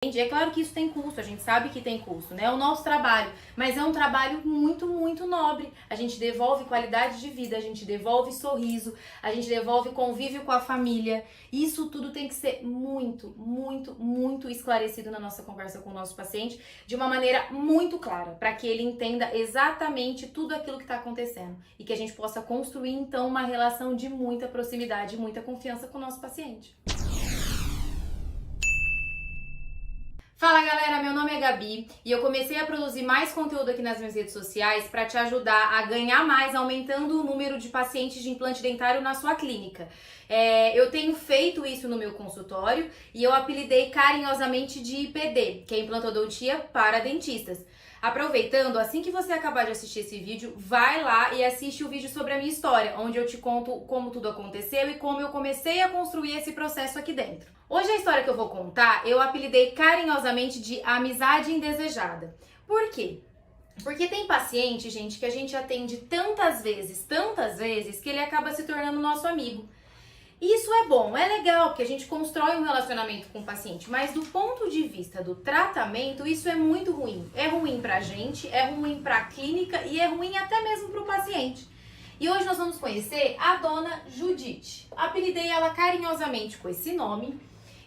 É claro que isso tem custo, a gente sabe que tem custo, né? É o nosso trabalho, mas é um trabalho muito, muito nobre. A gente devolve qualidade de vida, a gente devolve sorriso, a gente devolve convívio com a família. Isso tudo tem que ser muito, muito, muito esclarecido na nossa conversa com o nosso paciente, de uma maneira muito clara, para que ele entenda exatamente tudo aquilo que está acontecendo e que a gente possa construir, então, uma relação de muita proximidade, muita confiança com o nosso paciente. Fala galera, meu nome é Gabi e eu comecei a produzir mais conteúdo aqui nas minhas redes sociais para te ajudar a ganhar mais, aumentando o número de pacientes de implante dentário na sua clínica. Eu tenho feito isso no meu consultório e eu apelidei carinhosamente de IPD, que é implantodontia para dentistas. Aproveitando, assim que você acabar de assistir esse vídeo, vai lá e assiste o vídeo sobre a minha história, onde eu te conto como tudo aconteceu e como eu comecei a construir esse processo aqui dentro. Hoje a história que eu vou contar, eu apelidei carinhosamente de amizade indesejada. Por quê? Porque tem paciente, gente, que a gente atende tantas vezes, que ele acaba se tornando nosso amigo. Isso é bom, é legal, porque a gente constrói um relacionamento com o paciente, mas do ponto de vista do tratamento, isso é muito ruim. É ruim pra gente, é ruim pra clínica e é ruim até mesmo pro paciente. E hoje nós vamos conhecer a dona Judite. Apelidei ela carinhosamente com esse nome.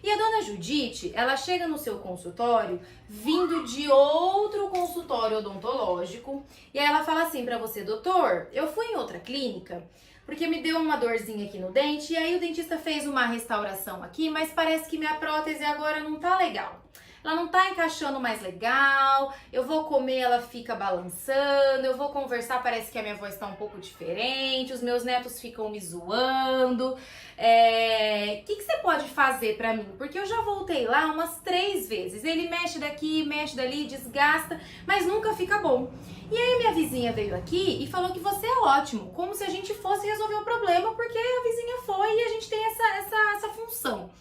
E a dona Judite, ela chega no seu consultório vindo de outro consultório odontológico e aí ela fala assim pra você: doutor, eu fui em outra clínica porque me deu uma dorzinha aqui no dente e aí o dentista fez uma restauração aqui, mas parece que minha prótese agora não tá legal. Ela não tá encaixando mais legal, eu vou comer, ela fica balançando, eu vou conversar, parece que a minha voz tá um pouco diferente, os meus netos ficam me zoando. O que você pode fazer pra mim? Porque eu já voltei lá umas 3 vezes, ele mexe daqui, mexe dali, desgasta, mas nunca fica bom. E aí minha vizinha veio aqui e falou que você é ótimo, como se a gente fosse resolver o problema, porque a vizinha foi e a gente tem essa função.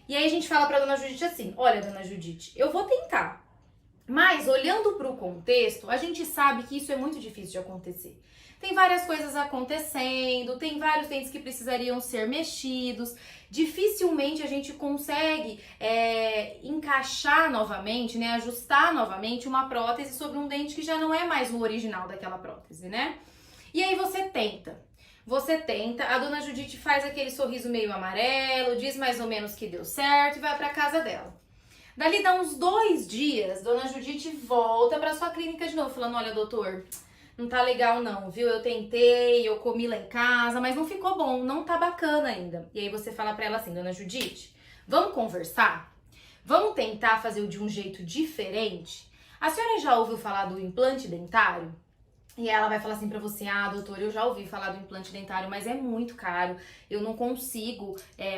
E aí a gente fala pra dona Judite assim: olha, dona Judite, eu vou tentar, mas olhando pro contexto, a gente sabe que isso é muito difícil de acontecer. Tem várias coisas acontecendo, tem vários dentes que precisariam ser mexidos, dificilmente a gente consegue encaixar novamente, né, ajustar novamente uma prótese sobre um dente que já não é mais o original daquela prótese, né? E aí você tenta, a dona Judite faz aquele sorriso meio amarelo, diz mais ou menos que deu certo e vai pra casa dela. Dali dá uns 2 dias, dona Judite volta pra sua clínica de novo, falando: olha, doutor, não tá legal não, viu? Eu tentei, eu comi lá em casa, mas não ficou bom, não tá bacana ainda. E aí você fala pra ela assim: dona Judite, vamos conversar? Vamos tentar fazer de um jeito diferente? A senhora já ouviu falar do implante dentário? E ela vai falar assim pra você: ah, doutor, eu já ouvi falar do implante dentário, mas é muito caro, eu não consigo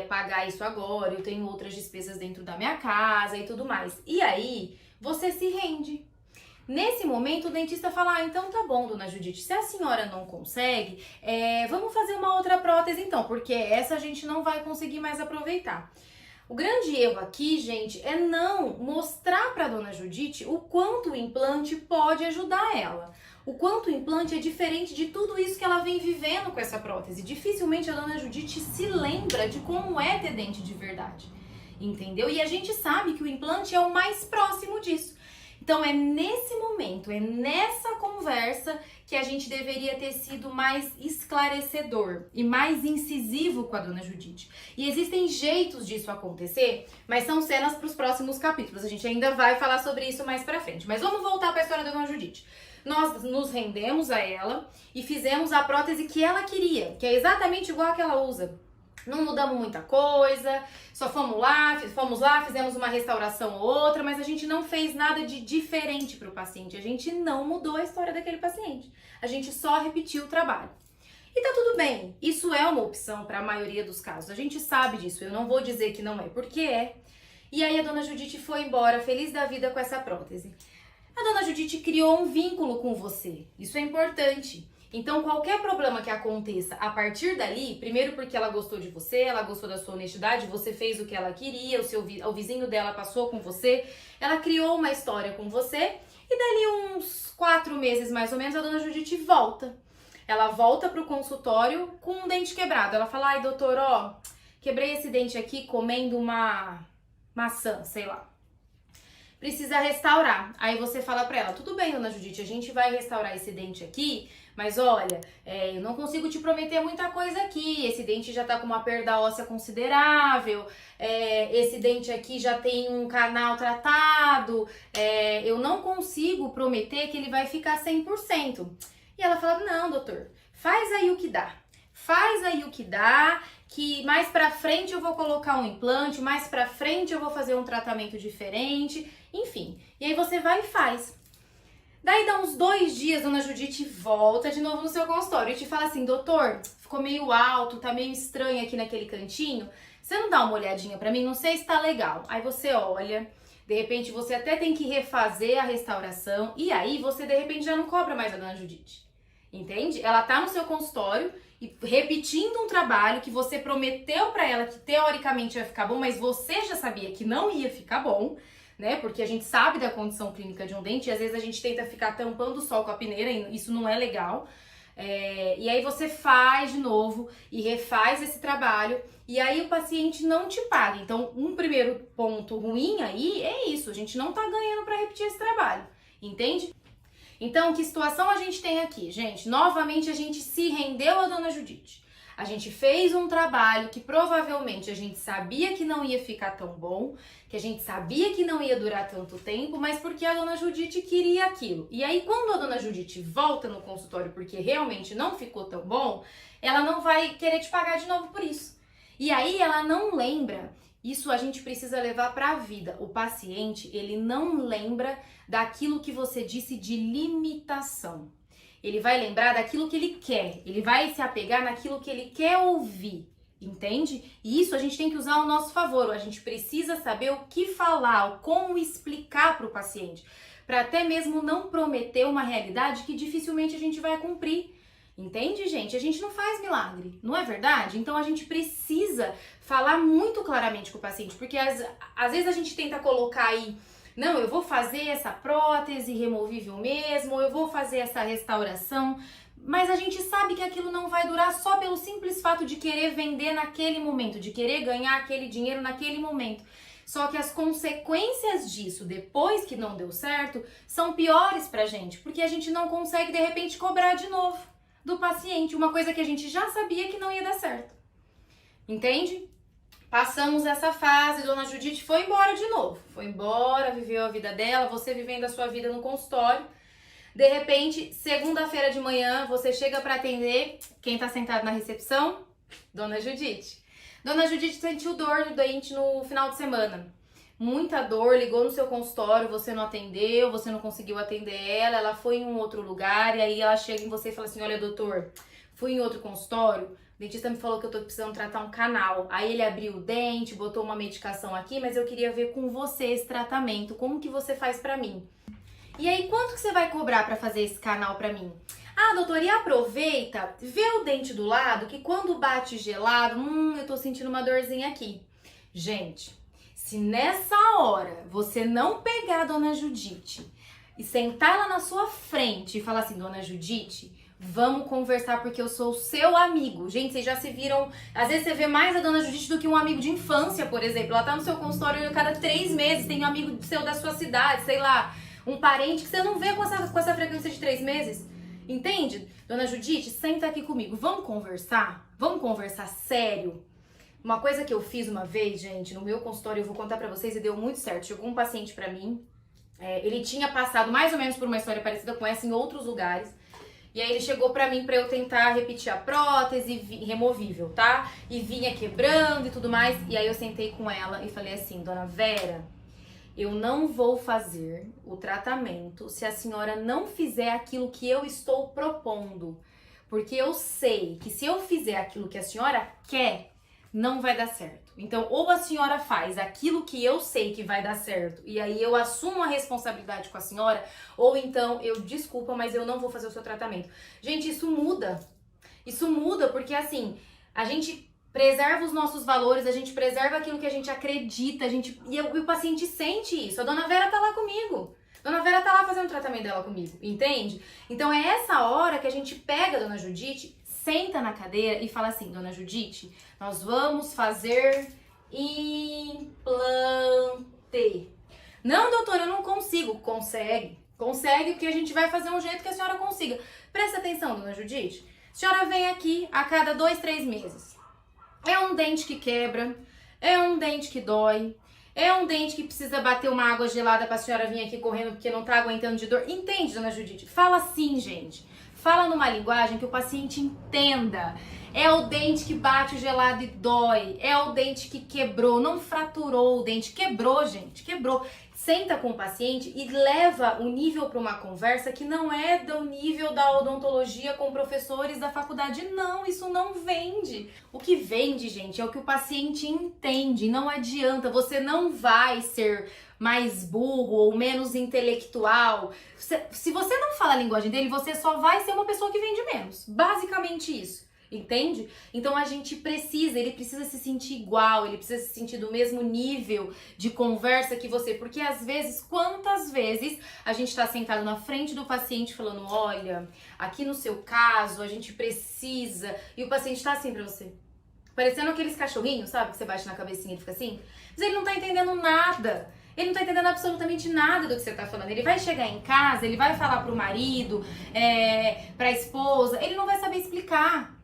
pagar isso agora, eu tenho outras despesas dentro da minha casa e tudo mais. E aí, você se rende. Nesse momento, o dentista fala: ah, então tá bom, dona Judite, se a senhora não consegue, vamos fazer uma outra prótese então, porque essa a gente não vai conseguir mais aproveitar. O grande erro aqui, gente, é não mostrar pra dona Judite o quanto o implante pode ajudar ela. O quanto o implante é diferente de tudo isso que ela vem vivendo com essa prótese. Dificilmente a dona Judite se lembra de como é ter dente de verdade, entendeu? E a gente sabe que o implante é o mais próximo disso. Então é nesse momento, é nessa conversa que a gente deveria ter sido mais esclarecedor e mais incisivo com a dona Judite. E existem jeitos disso acontecer, mas são cenas para os próximos capítulos. A gente ainda vai falar sobre isso mais pra frente. Mas vamos voltar para a história da dona Judite. Nós nos rendemos a ela e fizemos a prótese que ela queria, que é exatamente igual a que ela usa. Não mudamos muita coisa, só fomos lá, fizemos uma restauração ou outra, mas a gente não fez nada de diferente para o paciente. A gente não mudou a história daquele paciente. A gente só repetiu o trabalho. E tá tudo bem, isso é uma opção para a maioria dos casos. A gente sabe disso, eu não vou dizer que não é, porque é. E aí a dona Judite foi embora, feliz da vida com essa prótese. A dona Judite criou um vínculo com você, isso é importante. Então, qualquer problema que aconteça a partir dali, primeiro porque ela gostou de você, ela gostou da sua honestidade, você fez o que ela queria, o vizinho dela passou com você, ela criou uma história com você, e dali uns 4 meses mais ou menos, a dona Judite volta. Ela volta pro consultório com um dente quebrado. Ela fala: ai, doutor, ó, quebrei esse dente aqui comendo uma maçã, sei lá. precisa restaurar. Aí você fala pra ela, tudo bem, dona Judite, a gente vai restaurar esse dente aqui, mas olha, eu não consigo te prometer muita coisa aqui, esse dente já tá com uma perda óssea considerável, esse dente aqui já tem um canal tratado, eu não consigo prometer que ele vai ficar 100%. E ela fala, não, doutor, faz aí o que dá. Faz aí o que dá, que mais pra frente eu vou colocar um implante, mais pra frente eu vou fazer um tratamento diferente, enfim. E aí você vai e faz. Daí dá uns 2 dias, dona Judite volta de novo no seu consultório e te fala assim, doutor, ficou meio alto, tá meio estranho aqui naquele cantinho, você não dá uma olhadinha pra mim? Não sei se tá legal. Aí você olha, de repente você até tem que refazer a restauração e aí você de repente já não cobra mais a dona Judite. Entende? Ela tá no seu consultório e repetindo um trabalho que você prometeu pra ela que teoricamente ia ficar bom, mas você já sabia que não ia ficar bom, né? Porque a gente sabe da condição clínica de um dente e às vezes a gente tenta ficar tampando o sol com a peneira e isso não é legal. E aí você faz de novo e refaz esse trabalho e aí o paciente não te paga. Então, um primeiro ponto ruim aí é isso, a gente não tá ganhando pra repetir esse trabalho, entende? Então, que situação a gente tem aqui, gente? Novamente, a gente se rendeu à dona Judite. A gente fez um trabalho que provavelmente a gente sabia que não ia ficar tão bom, que a gente sabia que não ia durar tanto tempo, mas porque a dona Judite queria aquilo. E aí, quando a dona Judite volta no consultório porque realmente não ficou tão bom, ela não vai querer te pagar de novo por isso. E aí, ela não lembra. Isso a gente precisa levar para a vida. O paciente, ele não lembra daquilo que você disse de limitação. Ele vai lembrar daquilo que ele quer. Ele vai se apegar naquilo que ele quer ouvir. Entende? E isso a gente tem que usar ao nosso favor. A gente precisa saber o que falar, como explicar para o paciente. Para até mesmo não prometer uma realidade que dificilmente a gente vai cumprir. Entende, gente? A gente não faz milagre, não é verdade? Então a gente precisa falar muito claramente com o paciente, porque às vezes a gente tenta colocar aí, não, eu vou fazer essa prótese removível mesmo, ou eu vou fazer essa restauração, mas a gente sabe que aquilo não vai durar só pelo simples fato de querer vender naquele momento, de querer ganhar aquele dinheiro naquele momento. Só que as consequências disso, depois que não deu certo, são piores pra gente, porque a gente não consegue de repente cobrar de novo do paciente, uma coisa que a gente já sabia que não ia dar certo. Entende? Passamos essa fase, dona Judite foi embora de novo. Foi embora, viveu a vida dela, você vivendo a sua vida no consultório. De repente, segunda-feira de manhã, você chega para atender. Quem tá sentado na recepção? Dona Judite. Dona Judite sentiu dor no dente no final de semana. Muita dor, ligou no seu consultório, você não atendeu, você não conseguiu atender ela foi em um outro lugar e aí ela chega em você e fala assim, olha doutor, fui em outro consultório, o dentista me falou que eu tô precisando tratar um canal, aí ele abriu o dente, botou uma medicação aqui, mas eu queria ver com você esse tratamento, como que você faz pra mim? E aí quanto que você vai cobrar pra fazer esse canal pra mim? Ah, doutor, e aproveita, vê o dente do lado que quando bate gelado, eu tô sentindo uma dorzinha aqui. Gente, se nessa hora você não pegar a dona Judite e sentar lá na sua frente e falar assim, dona Judite, vamos conversar porque eu sou o seu amigo. Gente, vocês já se viram, às vezes você vê mais a dona Judite do que um amigo de infância, por exemplo. Ela tá no seu consultório a cada 3 meses, tem um amigo seu da sua cidade, sei lá, um parente que você não vê com essa frequência de 3 meses. Entende? Dona Judite, senta aqui comigo, vamos conversar sério. Uma coisa que eu fiz uma vez, gente, no meu consultório, eu vou contar pra vocês e deu muito certo. Chegou um paciente pra mim, ele tinha passado mais ou menos por uma história parecida com essa em outros lugares. E aí ele chegou pra mim pra eu tentar repetir a prótese removível, tá? E vinha quebrando e tudo mais. E aí eu sentei com ela e falei assim, dona Vera, eu não vou fazer o tratamento se a senhora não fizer aquilo que eu estou propondo. Porque eu sei que se eu fizer aquilo que a senhora quer, não vai dar certo. Então, ou a senhora faz aquilo que eu sei que vai dar certo, e aí eu assumo a responsabilidade com a senhora, ou então eu, desculpa, mas eu não vou fazer o seu tratamento. Gente, isso muda. Isso muda porque, assim, a gente preserva os nossos valores, a gente preserva aquilo que a gente acredita, e o paciente sente isso. A dona Vera tá lá comigo. A dona Vera tá lá fazendo o tratamento dela comigo, entende? Então, é essa hora que a gente pega a dona Judite, senta na cadeira e fala assim, dona Judite, nós vamos fazer implante. Não, doutora, eu não consigo. Consegue. Consegue, porque a gente vai fazer um jeito que a senhora consiga. Presta atenção, dona Judite. A senhora vem aqui a cada 2, 3 meses. É um dente que quebra, é um dente que dói, é um dente que precisa bater uma água gelada pra senhora vir aqui correndo porque não tá aguentando de dor. Entende, dona Judite? Fala assim, gente. Fala numa linguagem que o paciente entenda. É o dente que bate o gelado e dói. É o dente que quebrou, não fraturou o dente. Quebrou, gente, quebrou. Senta com o paciente e leva o nível para uma conversa que não é do nível da odontologia com professores da faculdade. Não, isso não vende. O que vende, gente, é o que o paciente entende. Não adianta, você não vai ser mais burro ou menos intelectual. Se você não fala a linguagem dele, você só vai ser uma pessoa que vende menos. Basicamente isso. Entende? Então a gente precisa, ele precisa se sentir igual, ele precisa se sentir do mesmo nível de conversa que você, porque às vezes, quantas vezes a gente tá sentado na frente do paciente falando, olha, aqui no seu caso a gente precisa, e o paciente tá assim pra você, parecendo aqueles cachorrinhos, sabe, que você bate na cabecinha e fica assim, mas ele não tá entendendo nada. Ele não tá entendendo absolutamente nada do que você tá falando. Ele vai chegar em casa, ele vai falar pro marido, pra esposa, ele não vai saber explicar.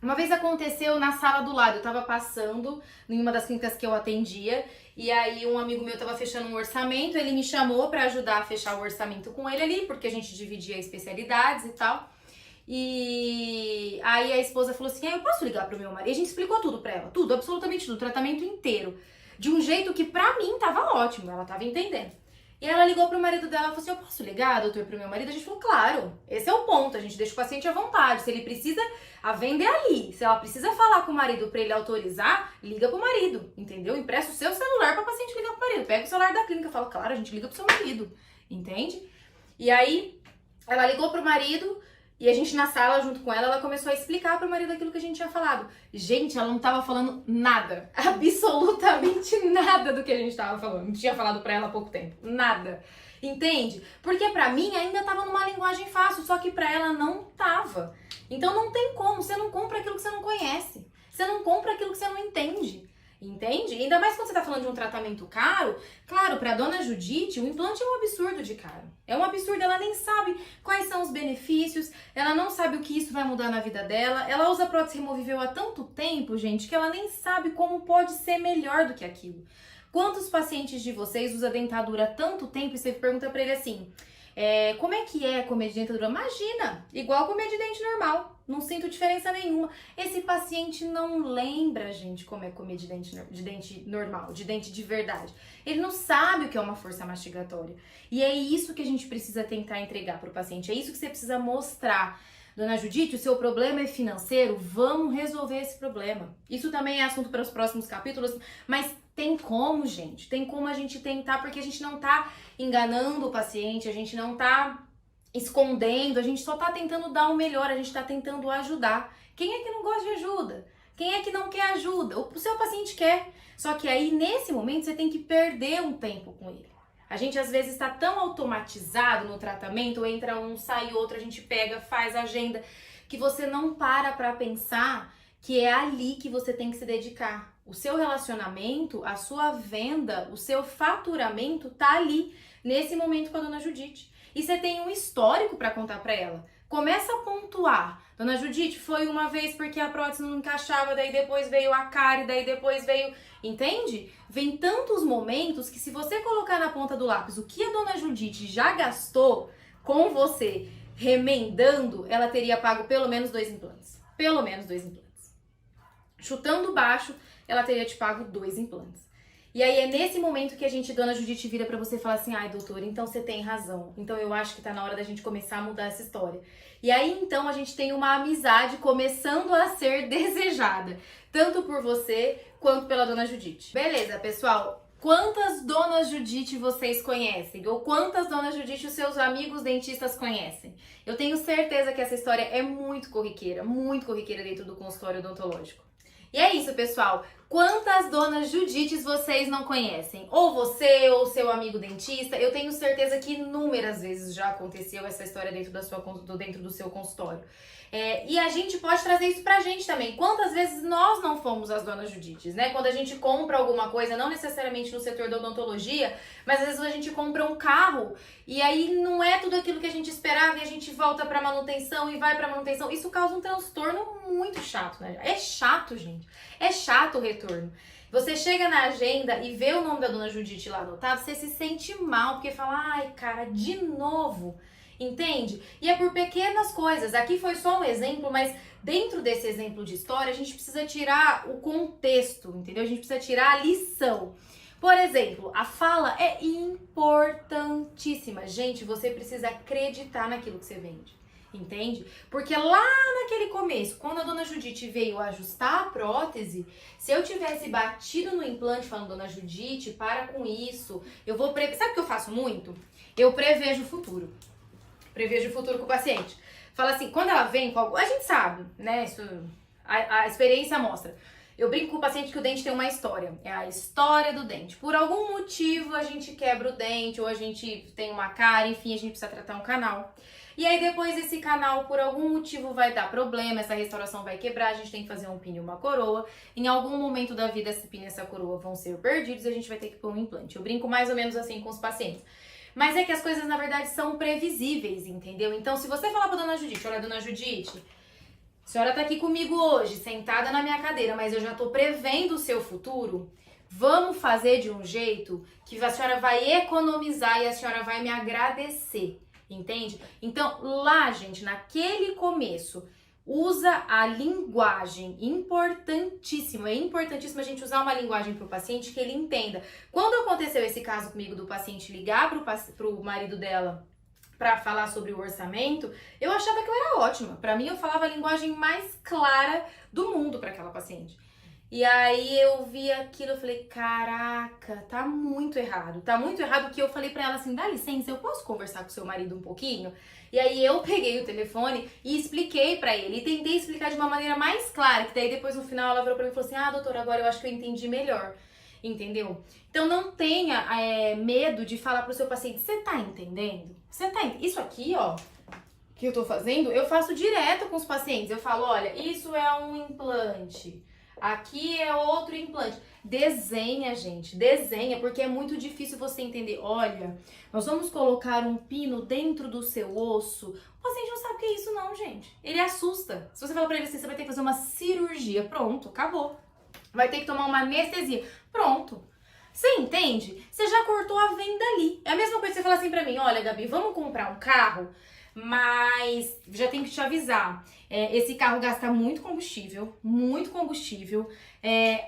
Uma vez aconteceu na sala do lado, eu tava passando em uma das clínicas que eu atendia, e aí um amigo meu tava fechando um orçamento, ele me chamou pra ajudar a fechar o orçamento com ele ali, porque a gente dividia especialidades e tal. E aí a esposa falou assim, eu posso ligar pro meu marido? E a gente explicou tudo pra ela, tudo, absolutamente tudo, o tratamento inteiro. De um jeito que pra mim tava ótimo, ela tava entendendo. E ela ligou pro marido dela e falou assim, eu posso ligar, doutor, pro meu marido? A gente falou, claro, esse é o ponto, a gente deixa o paciente à vontade. Se ele precisa, a venda é ali. Se ela precisa falar com o marido pra ele autorizar, liga pro marido, entendeu? Empresta o seu celular pra paciente ligar pro marido. Pega o celular da clínica e fala, claro, a gente liga pro seu marido, entende? E aí, ela ligou pro marido e a gente na sala, junto com ela, ela começou a explicar pro marido aquilo que a gente tinha falado. Gente, ela não tava falando nada, absolutamente nada do que a gente tava falando. Não tinha falado pra ela há pouco tempo, nada. Entende? Porque pra mim ainda tava numa linguagem fácil, só que pra ela não tava. Então não tem como, você não compra aquilo que você não conhece. Você não compra aquilo que você não entende. Entende? Ainda mais quando você tá falando de um tratamento caro. Claro, pra dona Judite, o implante é um absurdo de caro. É um absurdo, ela nem sabe quais são os benefícios, ela não sabe o que isso vai mudar na vida dela. Ela usa prótese removível há tanto tempo, gente, que ela nem sabe como pode ser melhor do que aquilo. Quantos pacientes de vocês usam dentadura há tanto tempo e você pergunta pra ele assim, como é que é comer de dentadura? Imagina, igual comer de dente normal, não sinto diferença nenhuma. Esse paciente não lembra, gente, como é comer de dente normal, de dente de verdade. Ele não sabe o que é uma força mastigatória. E é isso que a gente precisa tentar entregar pro paciente, é isso que você precisa mostrar. Dona Judite, o seu problema é financeiro? Vamos resolver esse problema. Isso também é assunto para os próximos capítulos, mas tem como, gente. Tem como a gente tentar, porque a gente não tá enganando o paciente, a gente não tá escondendo, a gente só tá tentando dar o melhor, a gente tá tentando ajudar. Quem é que não gosta de ajuda? Quem é que não quer ajuda? O seu paciente quer. Só que aí, nesse momento, você tem que perder um tempo com ele. A gente às vezes está tão automatizado no tratamento, entra um, sai outro, a gente pega, faz agenda, que você não para pensar que é ali que você tem que se dedicar. O seu relacionamento, a sua venda, o seu faturamento tá ali, nesse momento com a dona Judite. E você tem um histórico para contar para ela. Começa a pontuar. Dona Judite, foi uma vez porque a prótese não encaixava, daí depois veio a cárie, daí depois veio... Entende? Vem tantos momentos que se você colocar na ponta do lápis o que a dona Judite já gastou com você remendando, ela teria pago pelo menos 2 implantes. Pelo menos 2 implantes. Chutando baixo, ela teria te pago 2 implantes. E aí é nesse momento que a gente, dona Judite, vira pra você e fala assim, ai doutora, então você tem razão. Então eu acho que tá na hora da gente começar a mudar essa história. E aí então a gente tem uma amizade começando a ser desejada. Tanto por você quanto pela dona Judite. Beleza, pessoal? Quantas donas Judite vocês conhecem? Ou quantas donas Judite os seus amigos dentistas conhecem? Eu tenho certeza que essa história é muito corriqueira dentro do consultório odontológico. E é isso, pessoal. Quantas donas Judites vocês não conhecem? Ou você, ou seu amigo dentista. Eu tenho certeza que inúmeras vezes já aconteceu essa história dentro do seu consultório. E a gente pode trazer isso pra gente também. Quantas vezes nós não fomos as donas Judites, né? Quando a gente compra alguma coisa, não necessariamente no setor da odontologia, mas às vezes a gente compra um carro e aí não é tudo aquilo que a gente esperava e a gente volta pra manutenção e vai pra manutenção. Isso causa um transtorno muito chato, né? É chato, gente. É chato o retorno. Você chega na agenda e vê o nome da dona Judite lá anotado, você se sente mal, porque fala, ai, cara, de novo. Entende? E é por pequenas coisas. Aqui foi só um exemplo, mas dentro desse exemplo de história, a gente precisa tirar o contexto, entendeu? A gente precisa tirar a lição. Por exemplo, a fala é importantíssima. Gente, você precisa acreditar naquilo que você vende. Entende? Porque lá naquele começo, quando a dona Judite veio ajustar a prótese, se eu tivesse batido no implante falando, dona Judite, para com isso, eu vou... Sabe o que eu faço muito? Eu prevejo o futuro. Prevejo o futuro com o paciente. Fala assim, quando ela vem com algo... A gente sabe, né? Isso, a experiência mostra. Eu brinco com o paciente que o dente tem uma história. É a história do dente. Por algum motivo, a gente quebra o dente, ou a gente tem uma cárie, enfim, a gente precisa tratar um canal. E aí depois esse canal, por algum motivo, vai dar problema, essa restauração vai quebrar, a gente tem que fazer um pino e uma coroa. Em algum momento da vida, esse pino e essa coroa vão ser perdidos e a gente vai ter que pôr um implante. Eu brinco mais ou menos assim com os pacientes. Mas é que as coisas, na verdade, são previsíveis, entendeu? Então, se você falar pra dona Judite, olha, dona Judite, a senhora tá aqui comigo hoje, sentada na minha cadeira, mas eu já tô prevendo o seu futuro, vamos fazer de um jeito que a senhora vai economizar e a senhora vai me agradecer, entende? Então, lá, gente, naquele começo, usa a linguagem, importantíssimo, é importantíssimo a gente usar uma linguagem para o paciente que ele entenda. Quando aconteceu esse caso comigo do paciente ligar pro marido dela para falar sobre o orçamento, eu achava que eu era ótima. Para mim, eu falava a linguagem mais clara do mundo para aquela paciente. E aí eu vi aquilo, eu falei, caraca, tá muito errado. Tá muito errado que eu falei pra ela assim, dá licença, eu posso conversar com seu marido um pouquinho? E aí eu peguei o telefone e expliquei pra ele. E tentei explicar de uma maneira mais clara, que daí depois no final ela virou pra mim e falou assim, ah, doutora, agora eu acho que eu entendi melhor. Entendeu? Então não tenha medo de falar pro seu paciente, você tá entendendo? Isso aqui, ó, que eu tô fazendo, eu faço direto com os pacientes. Eu falo, olha, isso é um implante. Aqui é outro implante. Desenha, gente, desenha, porque é muito difícil você entender. Olha, nós vamos colocar um pino dentro do seu osso. O paciente não sabe o que é isso não, gente. Ele assusta. Se você falar pra ele assim, você vai ter que fazer uma cirurgia, pronto, acabou. Vai ter que tomar uma anestesia, pronto. Você entende? Você já cortou a venda ali. É a mesma coisa que você falar assim pra mim, olha, Gabi, vamos comprar um carro, mas já tenho que te avisar, esse carro gasta muito combustível,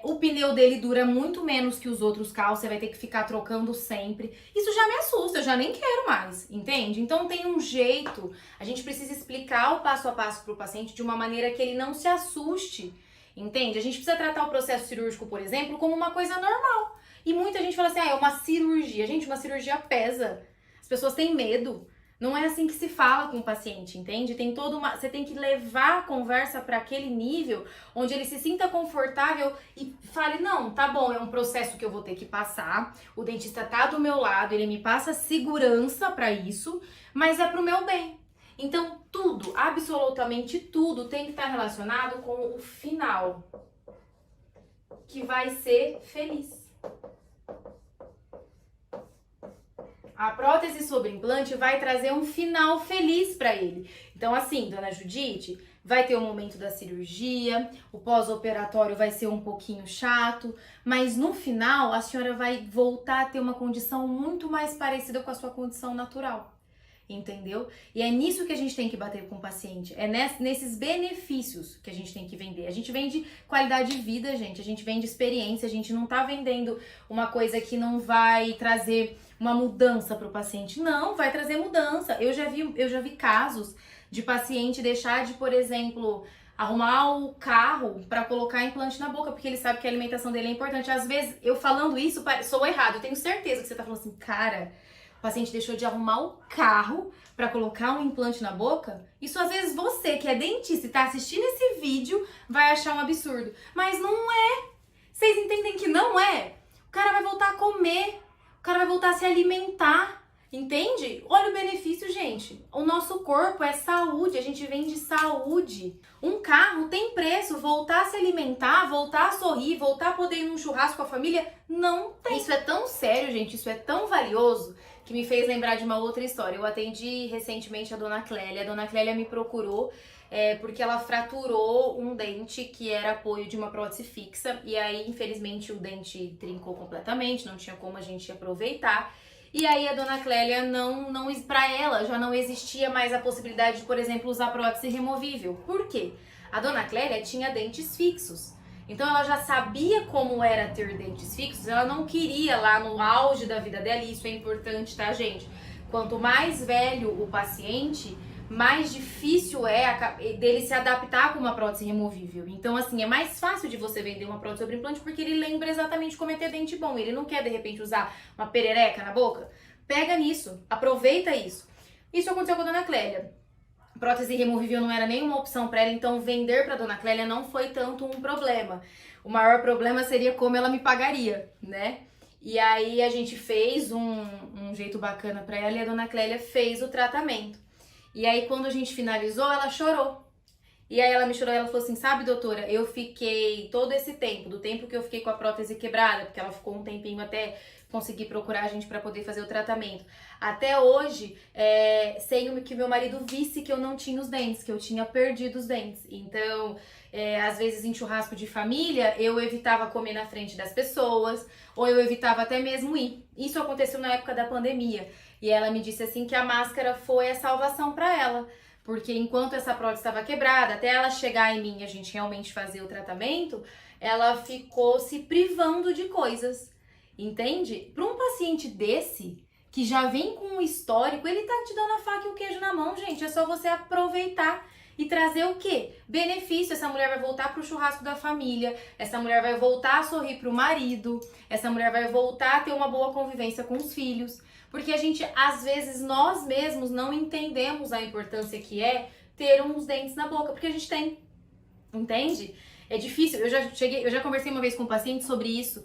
o pneu dele dura muito menos que os outros carros, você vai ter que ficar trocando sempre. Isso já me assusta, eu já nem quero mais, entende? Então tem um jeito, a gente precisa explicar o passo a passo pro paciente de uma maneira que ele não se assuste, entende? A gente precisa tratar o processo cirúrgico, por exemplo, como uma coisa normal. E muita gente fala assim, é uma cirurgia. Gente, uma cirurgia pesa, as pessoas têm medo. Não é assim que se fala com o paciente, entende? Você tem que levar a conversa para aquele nível onde ele se sinta confortável e fale, não, tá bom, é um processo que eu vou ter que passar, o dentista tá do meu lado, ele me passa segurança para isso, mas é pro meu bem. Então, tudo, absolutamente tudo tem que estar relacionado com o final, que vai ser feliz. A prótese sobre implante vai trazer um final feliz para ele. Então, assim, dona Judite, vai ter o momento da cirurgia, o pós-operatório vai ser um pouquinho chato, mas no final a senhora vai voltar a ter uma condição muito mais parecida com a sua condição natural. Entendeu? E é nisso que a gente tem que bater com o paciente, é nesses benefícios que a gente tem que vender. A gente vende qualidade de vida, gente, a gente vende experiência, a gente não tá vendendo uma coisa que não vai trazer uma mudança para o paciente. Não, vai trazer mudança. Eu já vi casos de paciente deixar de, por exemplo, arrumar o carro para colocar implante na boca, porque ele sabe que a alimentação dele é importante. Às vezes, eu falando isso, sou errado. Eu tenho certeza que você tá falando assim, cara, o paciente deixou de arrumar o carro para colocar um implante na boca? Isso às vezes você, que é dentista e tá assistindo esse vídeo, vai achar um absurdo. Mas não é. Vocês entendem que não é? O cara vai voltar a comer, o cara vai voltar a se alimentar. Entende? Olha o benefício, gente. O nosso corpo é saúde, a gente vende saúde. Um carro tem preço, voltar a se alimentar, voltar a sorrir, voltar a poder ir num churrasco com a família, não tem. Isso é tão sério, gente, isso é tão valioso, que me fez lembrar de uma outra história. Eu atendi recentemente a Dona Clélia. A Dona Clélia me procurou porque ela fraturou um dente que era apoio de uma prótese fixa. E aí, infelizmente, o dente trincou completamente, não tinha como a gente aproveitar. E aí a Dona Clélia para ela já não existia mais a possibilidade de, por exemplo, usar prótese removível. Por quê? A Dona Clélia tinha dentes fixos. Então ela já sabia como era ter dentes fixos, ela não queria lá no auge da vida dela, e isso é importante, tá, gente? Quanto mais velho o paciente, mais difícil dele se adaptar com uma prótese removível. Então, assim, é mais fácil de você vender uma prótese sobre implante porque ele lembra exatamente como é ter dente bom. Ele não quer, de repente, usar uma perereca na boca. Pega nisso, aproveita isso. Isso aconteceu com a Dona Clélia. Prótese removível não era nenhuma opção para ela, então vender para Dona Clélia não foi tanto um problema. O maior problema seria como ela me pagaria, né? E aí a gente fez um jeito bacana para ela e a Dona Clélia fez o tratamento. E aí, quando a gente finalizou, ela chorou. E aí ela me chorou, ela falou assim, sabe, doutora, eu fiquei todo esse tempo, do tempo que eu fiquei com a prótese quebrada, porque ela ficou um tempinho até conseguir procurar a gente para poder fazer o tratamento. Até hoje, sem que meu marido visse que eu não tinha os dentes, que eu tinha perdido os dentes. Então, às vezes em churrasco de família, eu evitava comer na frente das pessoas, ou eu evitava até mesmo ir. Isso aconteceu na época da pandemia. E ela me disse assim que a máscara foi a salvação para ela. Porque enquanto essa prótese estava quebrada, até ela chegar em mim e a gente realmente fazer o tratamento, ela ficou se privando de coisas. Entende? Para um paciente desse, que já vem com um histórico, ele tá te dando a faca e o queijo na mão, gente. É só você aproveitar e trazer o quê? Benefício. Essa mulher vai voltar pro churrasco da família, essa mulher vai voltar a sorrir pro marido, essa mulher vai voltar a ter uma boa convivência com os filhos. Porque a gente, às vezes, nós mesmos não entendemos a importância que é ter uns dentes na boca, porque a gente tem, entende? É difícil, eu já conversei uma vez com um paciente sobre isso,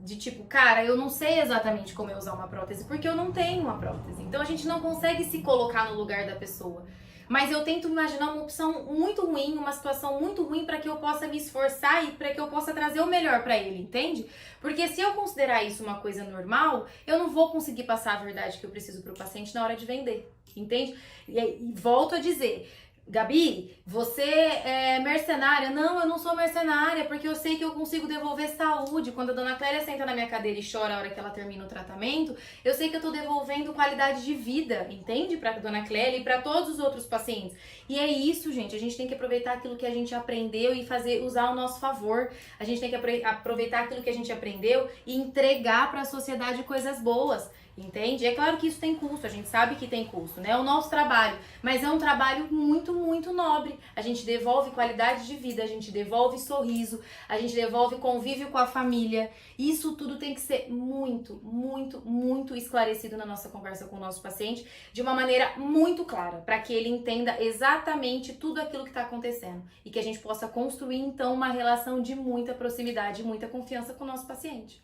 de tipo, cara, eu não sei exatamente como eu usar uma prótese, porque eu não tenho uma prótese. Então a gente não consegue se colocar no lugar da pessoa. Mas eu tento imaginar uma opção muito ruim, uma situação muito ruim para que eu possa me esforçar e para que eu possa trazer o melhor para ele, entende? Porque se eu considerar isso uma coisa normal, eu não vou conseguir passar a verdade que eu preciso para o paciente na hora de vender, entende? E volto a dizer, Gabi, você é mercenária? Não, eu não sou mercenária, porque eu sei que eu consigo devolver saúde. Quando a Dona Clélia senta na minha cadeira e chora a hora que ela termina o tratamento, eu sei que eu tô devolvendo qualidade de vida, entende? Pra Dona Clélia e pra todos os outros pacientes. E é isso, gente, a gente tem que aproveitar aquilo que a gente aprendeu e usar ao nosso favor. A gente tem que aproveitar aquilo que a gente aprendeu e entregar pra sociedade coisas boas. Entende? É claro que isso tem custo, a gente sabe que tem custo, né? É o nosso trabalho, mas é um trabalho muito, muito nobre. A gente devolve qualidade de vida, a gente devolve sorriso, a gente devolve convívio com a família. Isso tudo tem que ser muito, muito, muito esclarecido na nossa conversa com o nosso paciente, de uma maneira muito clara, para que ele entenda exatamente tudo aquilo que está acontecendo e que a gente possa construir, então, uma relação de muita proximidade, muita confiança com o nosso paciente.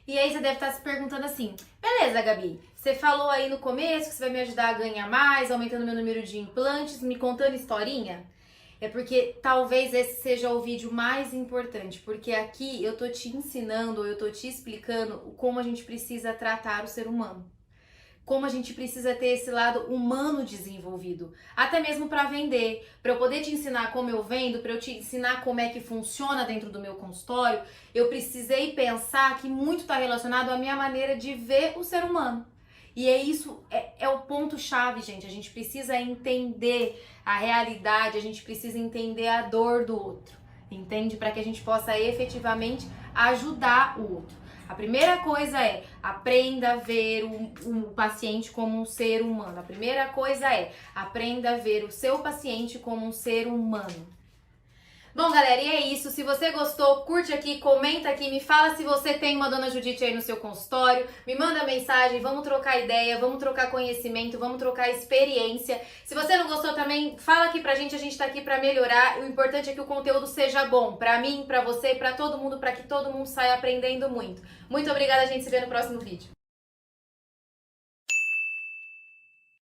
E aí você deve estar se perguntando assim, beleza, Gabi, você falou aí no começo que você vai me ajudar a ganhar mais, aumentando meu número de implantes, me contando historinha? É porque talvez esse seja o vídeo mais importante, porque aqui eu tô te ensinando, eu tô te explicando como a gente precisa tratar o ser humano. Como a gente precisa ter esse lado humano desenvolvido, até mesmo para vender, para eu poder te ensinar como eu vendo, para eu te ensinar como é que funciona dentro do meu consultório, eu precisei pensar que muito está relacionado à minha maneira de ver o ser humano. E é o ponto-chave, gente. A gente precisa entender a realidade, a gente precisa entender a dor do outro, entende? Para que a gente possa efetivamente ajudar o outro. A primeira coisa é, aprenda a ver o paciente como um ser humano. A primeira coisa é, aprenda a ver o seu paciente como um ser humano. Bom, galera, e é isso. Se você gostou, curte aqui, comenta aqui, me fala se você tem uma Dona Judite aí no seu consultório, me manda mensagem, vamos trocar ideia, vamos trocar conhecimento, vamos trocar experiência. Se você não gostou também, fala aqui pra gente tá aqui pra melhorar. O importante é que o conteúdo seja bom pra mim, pra você, pra todo mundo, pra que todo mundo saia aprendendo muito. Muito obrigada, a gente se vê no próximo vídeo.